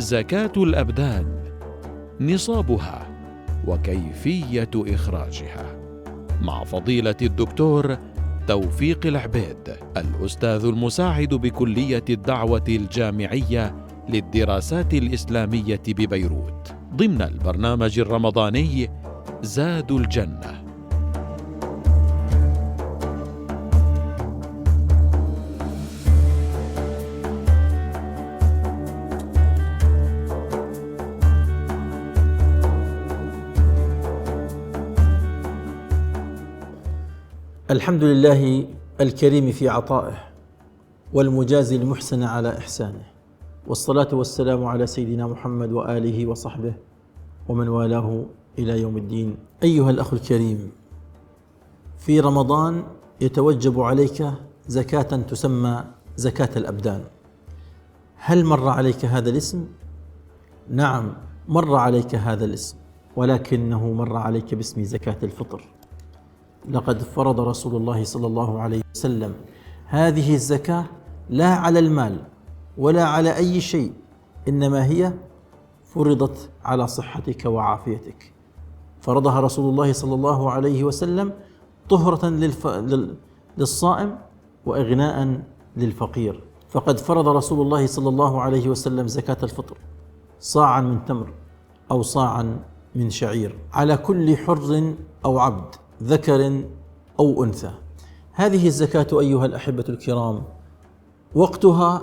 زكاة الأبدان، نصابها وكيفية إخراجها، مع فضيلة الدكتور توفيق العبيد، الأستاذ المساعد بكلية الدعوة الجامعية للدراسات الإسلامية ببيروت، ضمن البرنامج الرمضاني زاد الجنة. الحمد لله الكريم في عطائه، والمجازي المحسن على إحسانه، والصلاة والسلام على سيدنا محمد وآله وصحبه ومن والاه إلى يوم الدين. أيها الأخ الكريم، في رمضان يتوجب عليك زكاة تسمى زكاة الأبدان. هل مر عليك هذا الاسم؟ نعم، مر عليك هذا الاسم، ولكنه مر عليك باسم زكاة الفطر. لقد فرض رسول الله صلى الله عليه وسلم هذه الزكاة لا على المال ولا على أي شيء، إنما هي فرضت على صحتك وعافيتك. فرضها رسول الله صلى الله عليه وسلم طهرة للصائم وإغناء للفقير. فقد فرض رسول الله صلى الله عليه وسلم زكاة الفطر صاعا من تمر أو صاعا من شعير على كل حر أو عبد، ذكر أو أنثى. هذه الزكاة أيها الأحبة الكرام وقتها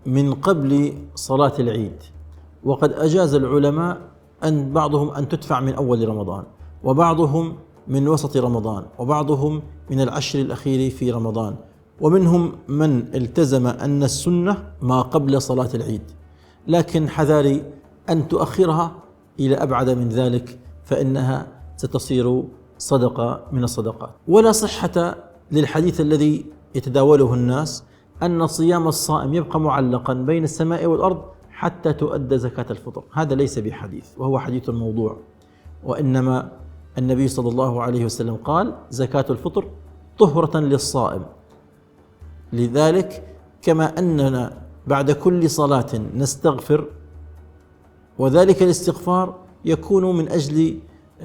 من قبل صلاة العيد، وقد أجاز العلماء بعضهم أن تدفع من أول رمضان، وبعضهم من وسط رمضان، وبعضهم من العشر الأخير في رمضان، ومنهم من التزم أن السنة ما قبل صلاة العيد، لكن حذاري أن تؤخرها إلى أبعد من ذلك، فإنها ستصير صدقة من الصدقات. ولا صحة للحديث الذي يتداوله الناس أن صيام الصائم يبقى معلقا بين السماء والأرض حتى تؤدى زكاة الفطر. هذا ليس بحديث، وهو حديث موضوع، وإنما النبي صلى الله عليه وسلم قال: زكاة الفطر طهرة للصائم. لذلك كما أننا بعد كل صلاة نستغفر، وذلك الاستغفار يكون من أجل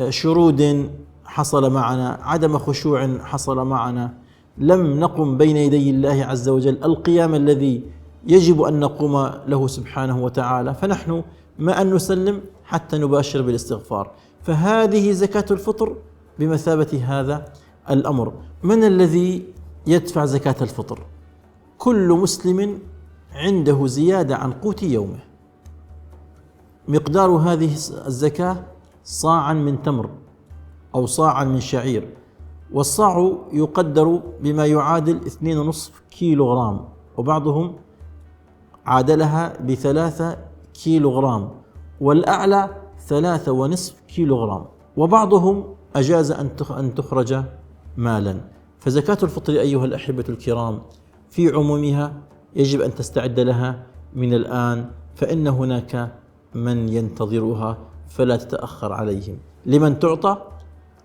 شرود حصل معنا، عدم خشوع حصل معنا، لم نقم بين يدي الله عز وجل القيام الذي يجب أن نقوم له سبحانه وتعالى، فنحن ما أن نسلم حتى نباشر بالاستغفار. فهذه زكاة الفطر بمثابة هذا الأمر. من الذي يدفع زكاة الفطر؟ كل مسلم عنده زيادة عن قوت يومه. مقدار هذه الزكاة صاعا من تمر أو صاعا من شعير، والصاع يقدر بما يعادل 2.5 كيلوغرام، وبعضهم عادلها ب3 كيلوغرام، والأعلى 3.5 كيلوغرام، وبعضهم أجاز أن تخرج مالا. فزكاة الفطر أيها الأحبة الكرام في عمومها يجب أن تستعد لها من الآن، فإن هناك من ينتظرها، فلا تتأخر عليهم. لمن تعطى؟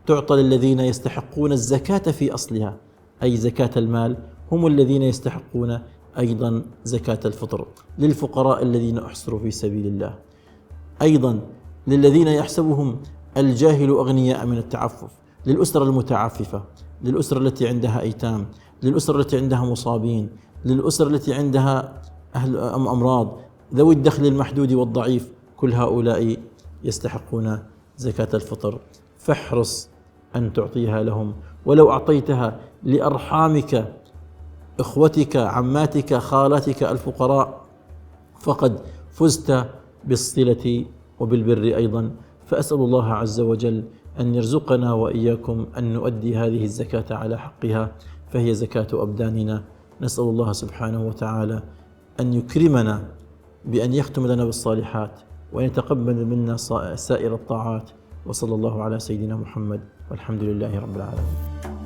تعطى للذين يستحقون الزكاة في أصلها، أي زكاة المال، هم الذين يستحقون أيضا زكاة الفطر. للفقراء الذين أحصروا في سبيل الله، أيضا للذين يحسبهم الجاهل أغنياء من التعفف، للأسرة المتعففة، للأسرة التي عندها أيتام، للأسرة التي عندها مصابين، للأسرة التي عندها أمراض، ذوي الدخل المحدود والضعيف، كل هؤلاء يستحقون زكاة الفطر. فاحرص أن تعطيها لهم، ولو أعطيتها لأرحامك، إخوتك، عماتك، خالاتك الفقراء، فقد فزت بالصلة وبالبر أيضا. فأسأل الله عز وجل أن يرزقنا وإياكم أن نؤدي هذه الزكاة على حقها، فهي زكاة أبداننا. نسأل الله سبحانه وتعالى أن يكرمنا بأن يختم لنا بالصالحات، وأن يتقبل منا سائر الطاعات. وصلى الله على سيدنا محمد، والحمد لله رب العالمين.